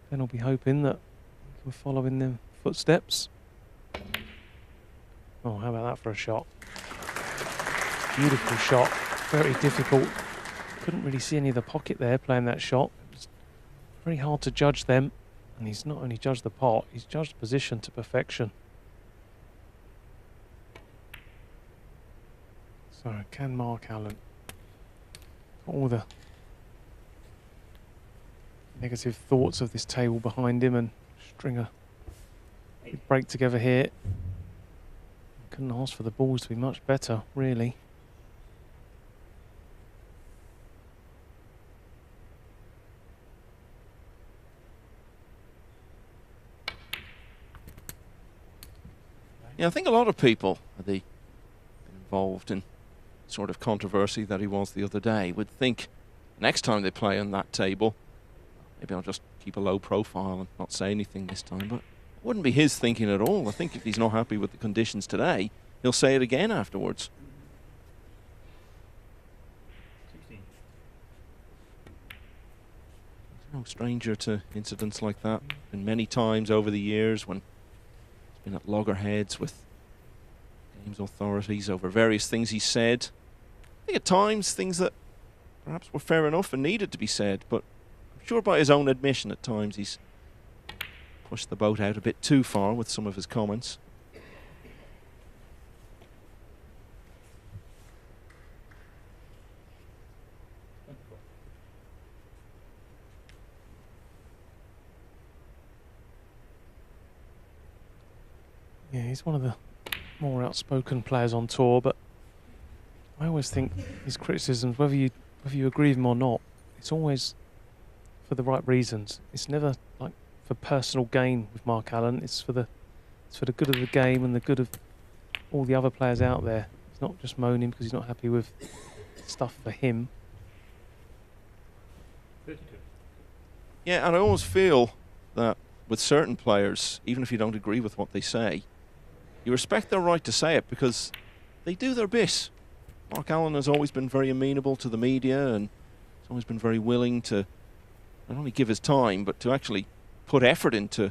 Ben will be hoping that he can follow in their footsteps. Oh, how about that for a shot? Beautiful shot, very difficult. Couldn't really see any of the pocket there playing that shot. It was very hard to judge them. And he's not only judged the pot, he's judged the position to perfection. So can Mark Allen, all the negative thoughts of this table behind him, and string a big break together here? Couldn't ask for the balls to be much better, really. Yeah, I think a lot of people, the involved in sort of controversy that he was the other day, would think next time they play on that table, maybe I'll just keep a low profile and not say anything this time. But it wouldn't be his thinking at all. I think if he's not happy with the conditions today, he'll say it again afterwards. 16. He's no stranger to incidents like that. Been many times over the years when he's been at loggerheads with games authorities over various things he said. I think at times things that perhaps were fair enough and needed to be said, but I'm sure by his own admission at times he's pushed the boat out a bit too far with some of his comments. Yeah, he's one of the more outspoken players on tour, but I always think his criticisms, whether you agree with them or not, it's always for the right reasons. It's never like for personal gain with Mark Allen. It's for the good of the game and the good of all the other players out there. He's not just moaning because he's not happy with stuff for him. 32. Yeah, and I always feel that with certain players, even if you don't agree with what they say, you respect their right to say it because they do their bit. Mark Allen has always been very amenable to the media and has always been very willing to not only give his time, but to actually put effort into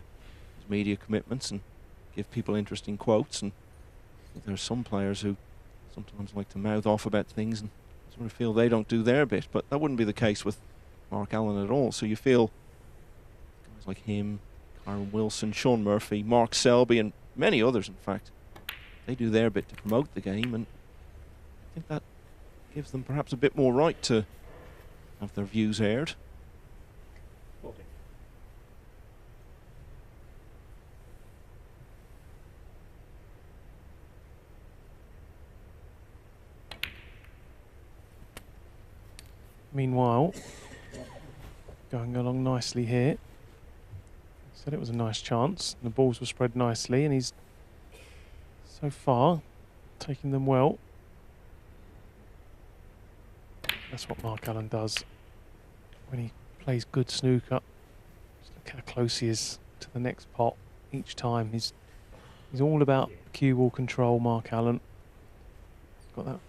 his media commitments and give people interesting quotes. And there are some players who sometimes like to mouth off about things and sort of feel they don't do their bit, but that wouldn't be the case with Mark Allen at all. So you feel guys like him, Kyron Wilson, Sean Murphy, Mark Selby, and many others, in fact, they do their bit to promote the game, and I think that gives them perhaps a bit more right to have their views aired. 40. Meanwhile, going along nicely here. Said it was a nice chance. The balls were spread nicely, and he's so far taking them well. That's what Mark Allen does when he plays good snooker. Just look how close he is to the next pot each time. He's all about cue ball control, Mark Allen. He's got that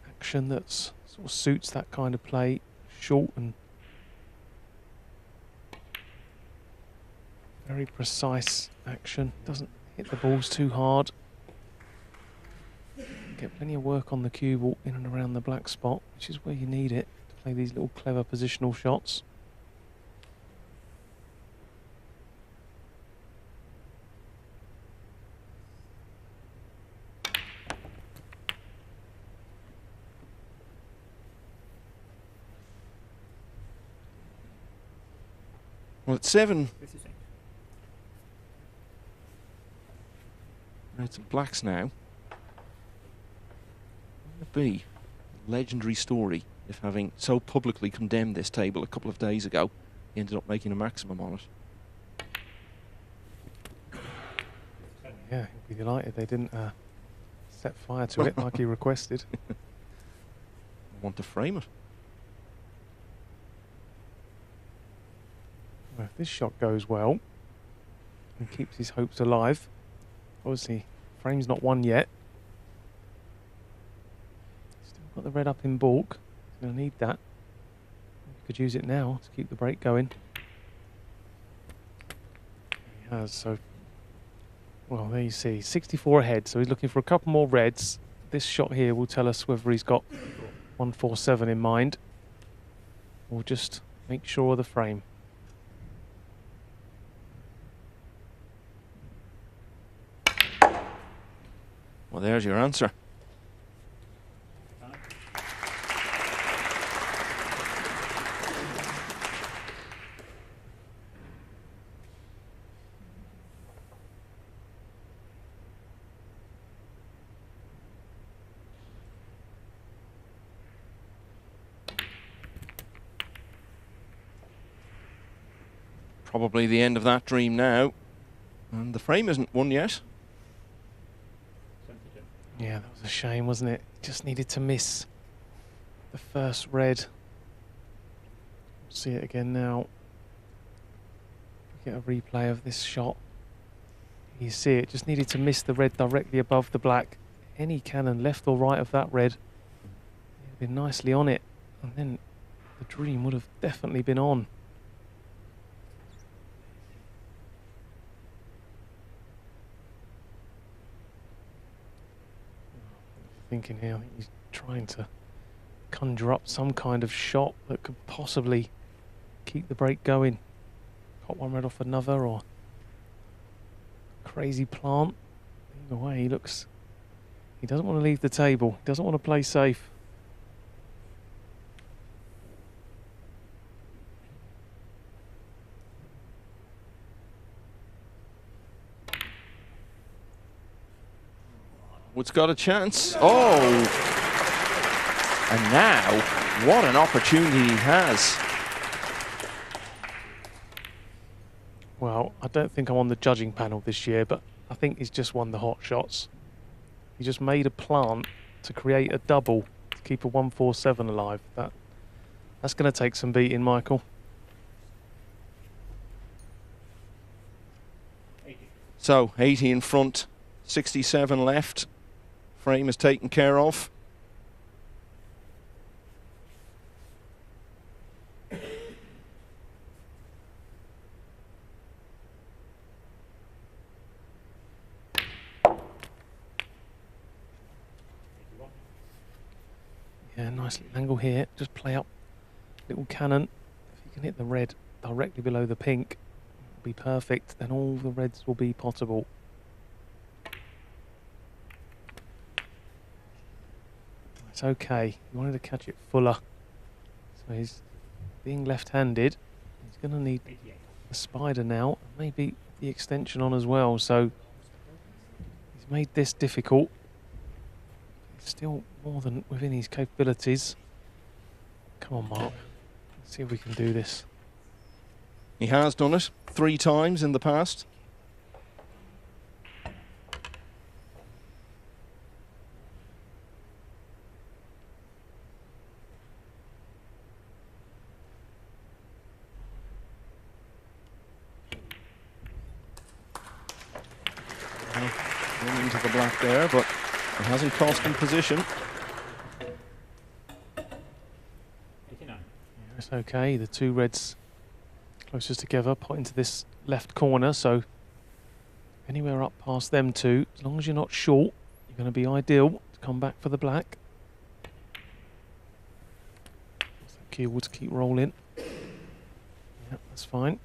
action that sort of suits that kind of play, short and very precise action. Doesn't hit the balls too hard. Get plenty of work on the cue ball in and around the black spot, which is where you need it to play these little clever positional shots. Well, it's 7 56. reds and blacks now. Would it be a legendary story if, having so publicly condemned this table a couple of days ago, he ended up making a maximum on it? Yeah, he'll be delighted they didn't set fire to it like he requested. I want to frame it. Well, if this shot goes well and keeps his hopes alive, obviously frame's not won yet. Still got the red up in balk. He's going to need that. He could use it now to keep the break going. has. So, well, there you see, 64 ahead. So he's looking for a couple more reds. This shot here will tell us whether he's got 147 in mind. We'll just make sure of the frame. Well, there's your answer. Probably the end of that dream now. And the frame isn't won yet. Yeah, that was a shame, wasn't it? Just needed to miss the first red. See it again now. Get a replay of this shot. You see it, just needed to miss the red directly above the black. Any cannon left or right of that red, it'd been nicely on it. And then the dream would have definitely been on. Thinking here, I think he's trying to conjure up some kind of shot that could possibly keep the break going. Got one red off another, or crazy plant. Either way, he doesn't want to leave the table. He doesn't want to play safe. Wood's got a chance. Oh! And now, what an opportunity he has. Well, I don't think I'm on the judging panel this year, but I think he's just won the hot shots. He just made a plant to create a double to keep a 147 alive. That's going to take some beating, Michael. 80. So, 80 in front, 67 left. Frame is taken care of. Yeah, nice little angle here. Just play up little cannon. If you can hit the red directly below the pink, it'll be perfect. Then all the reds will be potable. It's okay. He wanted to catch it fuller. So he's being left-handed. He's going to need 88. a spider now. Maybe the extension on as well. So he's made this difficult. It's still more than within his capabilities. Come on, Mark. Let's see if we can do this. He has done it 3 times in the past. Well, into the black there, but it hasn't cost him position. 89. Yeah, it's okay. The two reds closest together pot into this left corner. So anywhere up past them two, as long as you're not short, you're going to be ideal to come back for the black. Thank you. Would keep rolling. Yeah, that's fine.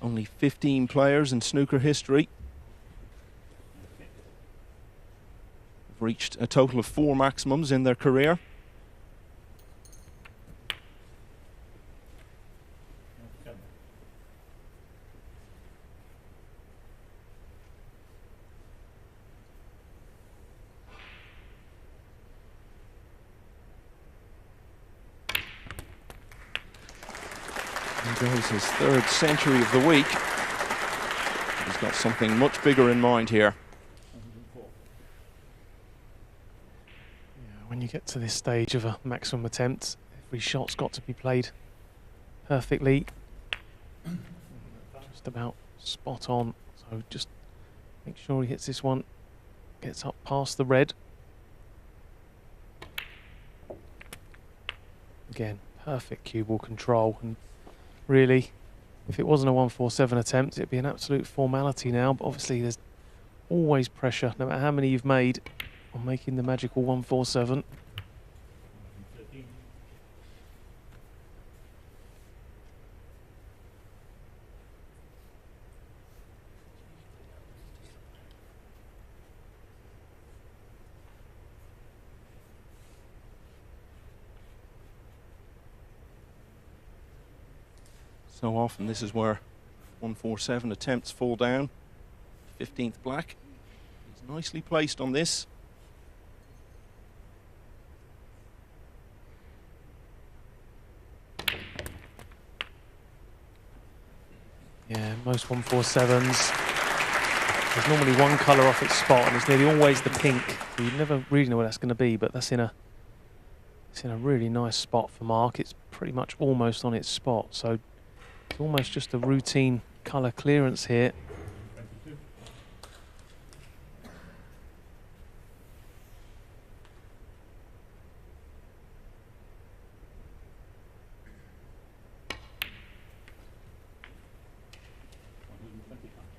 Only 15 players in snooker history have reached a total of 4 maximums in their career. He goes his 3rd century of the week. He's got something much bigger in mind here. 104. Yeah, when you get to this stage of a maximum attempt, every shot's got to be played perfectly. Just about spot on. So just make sure he hits this one, gets up past the red. Again, perfect cue ball control, and really If it wasn't a 147 attempt, it'd be an absolute formality now. But obviously, there's always pressure, no matter how many you've made, on making the magical 147. 13. So often this is where 147 attempts fall down. 15th black. He's nicely placed on this. Yeah, most 147s. There's normally one colour off its spot, and it's nearly always the pink. So you never really know what that's going to be, but that's it's in a really nice spot for Mark. It's pretty much almost on its spot, so it's almost just a routine colour clearance here. 22.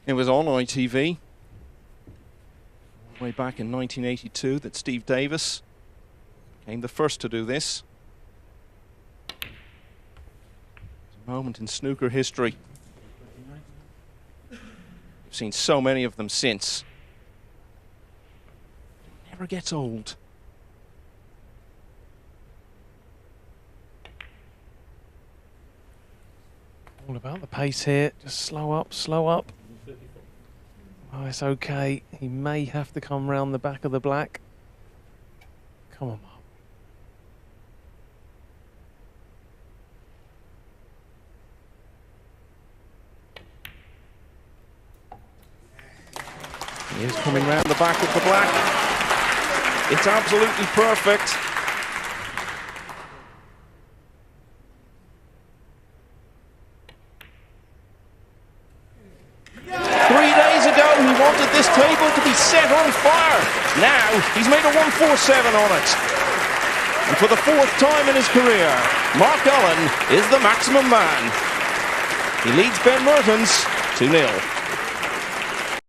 It was on ITV way back in 1982 that Steve Davis became the first to do this. It's a moment in snooker history. 29. We've seen so many of them since. It never gets old. All about the pace here. Just slow up, slow up. 34. Oh, it's okay. He may have to come round the back of the black. Come on, Mark. He is coming round the back of the black. It's absolutely perfect. He wanted this table to be set on fire. Now he's made a 147 on it. And for the 4th time in his career, Mark Allen is the maximum man. He leads Ben Mertens 2-0.